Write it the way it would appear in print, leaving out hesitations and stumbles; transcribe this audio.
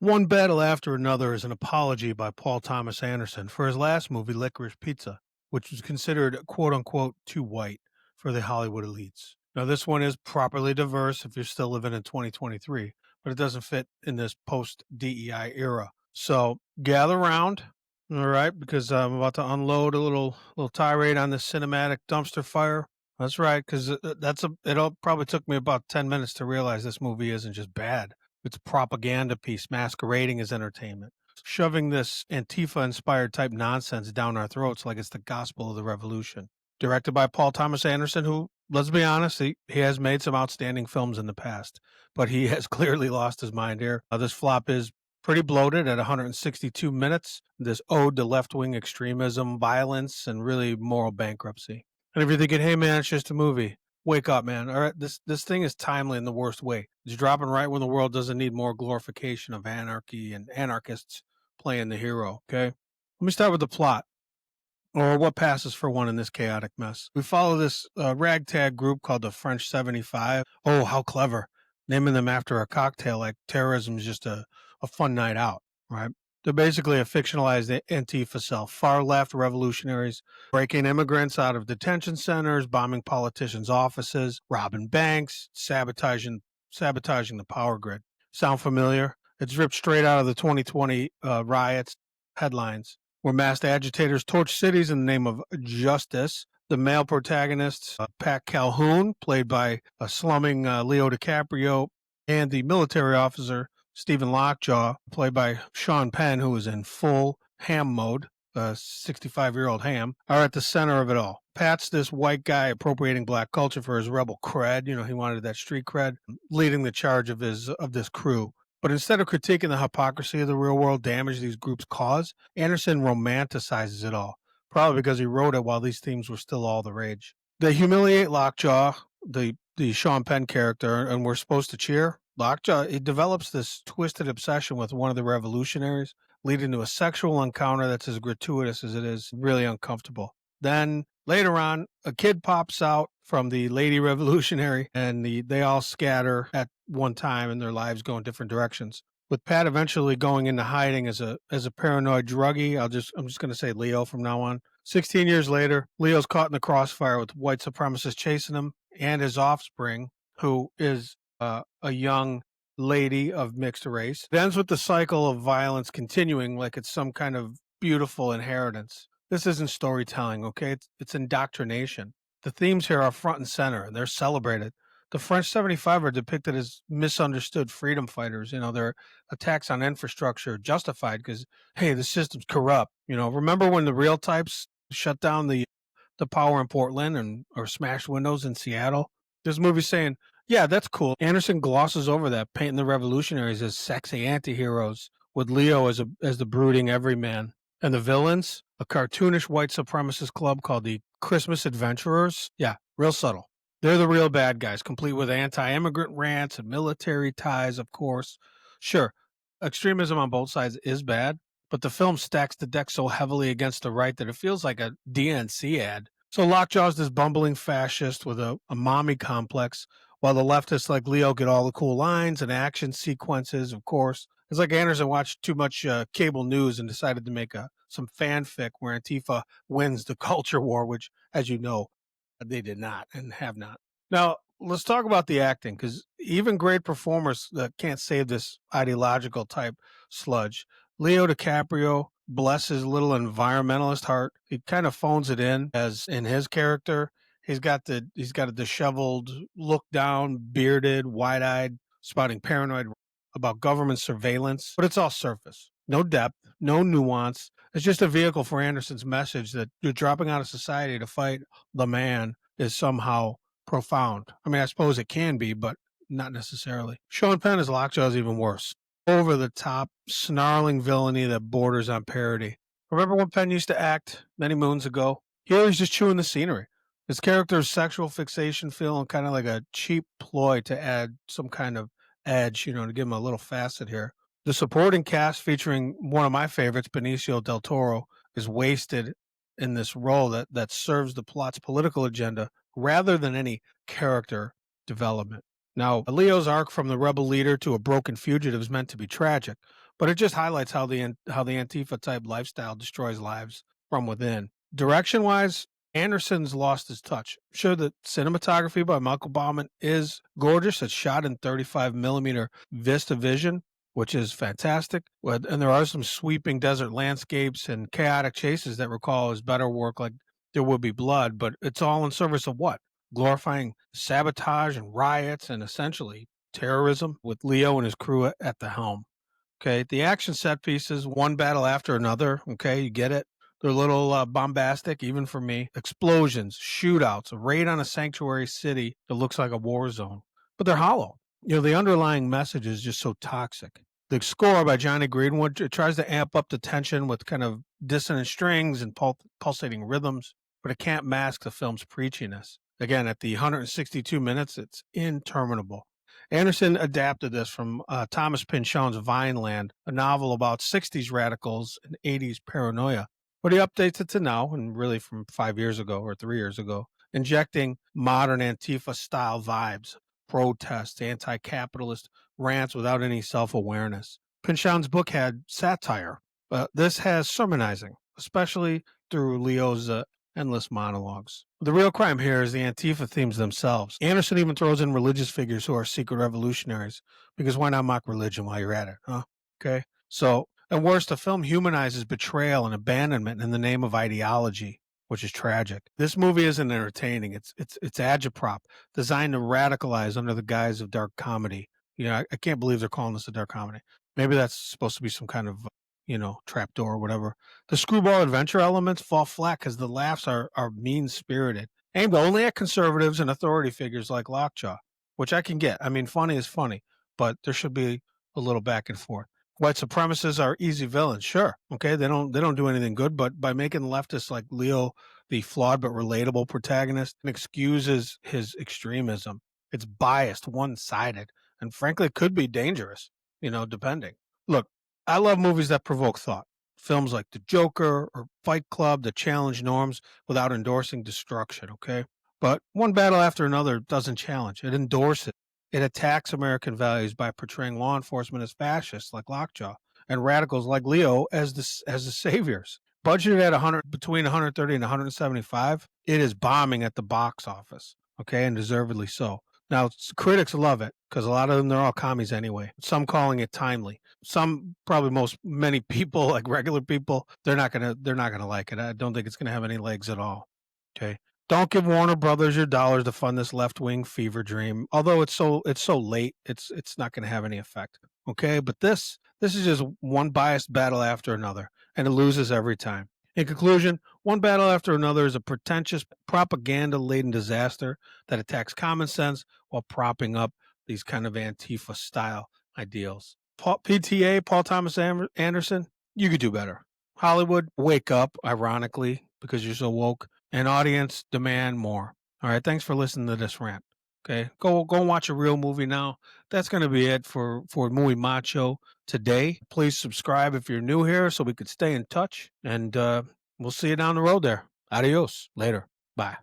One Battle After Another is an apology by Paul Thomas Anderson for his last movie, Licorice Pizza, which was considered quote unquote too white for the Hollywood elites. Now, this one is properly diverse if you're still living in 2023, but it doesn't fit in this post DEI era. So gather around, all right, because I'm about to unload a little tirade on this cinematic dumpster fire. That's right, because it probably took me about 10 minutes to realize this movie isn't just bad. It's a propaganda piece masquerading as entertainment, shoving this Antifa inspired type nonsense down our throats like it's the gospel of the revolution. Directed by Paul Thomas Anderson, who, let's be honest, he has made some outstanding films in the past, but he has clearly lost his mind here. This flop is pretty bloated at 162 minutes. This ode to left wing extremism, violence, and really moral bankruptcy. And if you're thinking, hey man, it's just a movie, wake up, man. All right, this thing is timely in the worst way. It's dropping right when the world doesn't need more glorification of anarchy and anarchists playing the hero. Okay, let me start with the plot, or what passes for one in this chaotic mess. We follow this ragtag group called the French 75. Oh, how clever! Naming them after a cocktail like terrorism is just a fun night out, right? They're basically a fictionalized Antifa cell, far left revolutionaries breaking immigrants out of detention centers, bombing politicians' offices, robbing banks, sabotaging the power grid. Sound familiar? It's ripped straight out of the 2020 riots headlines, where masked agitators torch cities in the name of justice. The male protagonists, Pat Calhoun, played by a slumming Leo DiCaprio, and the military officer, Stephen Lockjaw, played by Sean Penn, who is in full ham mode, 65-year-old ham, are at the center of it all. Pat's this white guy appropriating black culture for his rebel cred. You know, he wanted that street cred, leading the charge of this crew. But instead of critiquing the hypocrisy of the real world damage these groups cause, Anderson romanticizes it all, probably because he wrote it while these themes were still all the rage. They humiliate Lockjaw, the Sean Penn character, and we're supposed to cheer. Lockjaw, it develops this twisted obsession with one of the revolutionaries, leading to a sexual encounter that's as gratuitous as it is really uncomfortable. Then later on, a kid pops out from the lady revolutionary, and they all scatter at one time, and their lives go in different directions. With Pat eventually going into hiding as a paranoid druggie, I'm just going to say Leo from now on. 16 years later, Leo's caught in the crossfire with white supremacists chasing him and his offspring, who is a young lady of mixed race. It ends with the cycle of violence continuing like it's some kind of beautiful inheritance. This isn't storytelling, okay? It's indoctrination. The themes here are front and center, and they're celebrated. The French 75 are depicted as misunderstood freedom fighters. You know, their attacks on infrastructure are justified because, hey, the system's corrupt. You know, remember when the real types shut down the power in Portland and or smashed windows in Seattle? This movie's saying, yeah, that's cool. Anderson glosses over that, painting the revolutionaries as sexy anti-heroes, with Leo as the brooding everyman. And the villains, a cartoonish white supremacist club called the Christmas Adventurers. Yeah, real subtle. They're the real bad guys, complete with anti-immigrant rants and military ties, of course. Sure, extremism on both sides is bad, but the film stacks the deck so heavily against the right that it feels like a DNC ad. So Lockjaw's this bumbling fascist with a mommy complex, while the leftists like Leo get all the cool lines and action sequences, of course. It's like Anderson watched too much cable news and decided to make some fanfic where Antifa wins the culture war, which, as you know, they did not and have not. Now, let's talk about the acting, because even great performers can't save this ideological type sludge. Leo DiCaprio, bless his little environmentalist heart, he kind of phones it in as in his character. He's got a disheveled, look down, bearded, wide eyed, spouting paranoid about government surveillance, but it's all surface. No depth, no nuance. It's just a vehicle for Anderson's message that you're dropping out of society to fight the man is somehow profound. I mean, I suppose it can be, but not necessarily. Sean Penn as Lockjaw is even worse. Over the top, snarling villainy that borders on parody. Remember when Penn used to act many moons ago? Here he's just chewing the scenery. His character's sexual fixation feeling kind of like a cheap ploy to add some kind of edge, you know, to give him a little facet here. The supporting cast, featuring one of my favorites, Benicio del Toro, is wasted in this role that serves the plot's political agenda rather than any character development. Now, Leo's arc from the rebel leader to a broken fugitive is meant to be tragic, but it just highlights how the Antifa type lifestyle destroys lives from within. Direction wise, Anderson's lost his touch. Sure, the cinematography by Michael Bauman is gorgeous. It's shot in 35 millimeter Vista Vision, which is fantastic. And there are some sweeping desert landscapes and chaotic chases that recall his better work, like There Will Be Blood, but it's all in service of what? Glorifying sabotage and riots and essentially terrorism with Leo and his crew at the helm. Okay, the action set pieces, one battle after another. Okay, you get it. They're a little bombastic, even for me. Explosions, shootouts, a raid on a sanctuary city that looks like a war zone, but they're hollow. The underlying message is just so toxic. The score by Johnny Greenwood, it tries to amp up the tension with kind of dissonant strings and pulsating rhythms, but it can't mask the film's preachiness. Again, at the 162 minutes, it's interminable. Anderson adapted this from Thomas Pynchon's Vineland, a novel about 60s radicals and 80s paranoia. But he updates it to now, and really from 5 years ago or 3 years ago, injecting modern Antifa style vibes, protests, anti capitalist rants without any self awareness. Pynchon's book had satire, but this has sermonizing, especially through Leo's endless monologues. The real crime here is the Antifa themes themselves. Anderson even throws in religious figures who are secret revolutionaries, because why not mock religion while you're at it, huh? Okay. So, and worse, the film humanizes betrayal and abandonment in the name of ideology, which is tragic. This movie isn't entertaining. It's agitprop, designed to radicalize under the guise of dark comedy. I can't believe they're calling this a dark comedy. Maybe that's supposed to be some kind of trapdoor or whatever. The screwball adventure elements fall flat because the laughs are mean spirited, aimed only at conservatives and authority figures like Lockjaw, which I can get. I mean, funny is funny, but there should be a little back and forth. White supremacists are easy villains, sure. Okay, they don't do anything good, but by making leftists like Leo the flawed but relatable protagonist, and excuses his extremism. It's biased, one-sided, and frankly could be dangerous, depending. Look, I love movies that provoke thought. Films like The Joker or Fight Club that challenge norms without endorsing destruction, okay? But one battle after another doesn't challenge, it endorses. It attacks American values by portraying law enforcement as fascists like Lockjaw and radicals like Leo as the saviors. Budgeted at 100 between 130 and 175, it is bombing at the box office, okay, and deservedly so. Now, critics love it because a lot of them, they're all commies anyway. Some calling it timely. Some, probably many people, like regular people, they're not gonna like it. I don't think it's gonna have any legs at all. Okay. Don't give Warner Brothers your dollars to fund this left wing fever dream. Although it's so late, it's not gonna have any effect. Okay. But this is just one biased battle after another, and it loses every time. In conclusion, one battle after another is a pretentious, propaganda laden disaster that attacks common sense while propping up these kind of Antifa style ideals. PTA, Paul Thomas Anderson, you could do better. Hollywood, wake up, ironically, because you're so woke, and audience, demand more. All right, thanks for listening to this rant. Okay, go and watch a real movie now. That's going to be it for Muy Macho today. Please subscribe if you're new here so we could stay in touch, and we'll see you down the road there. Adios. Later. Bye.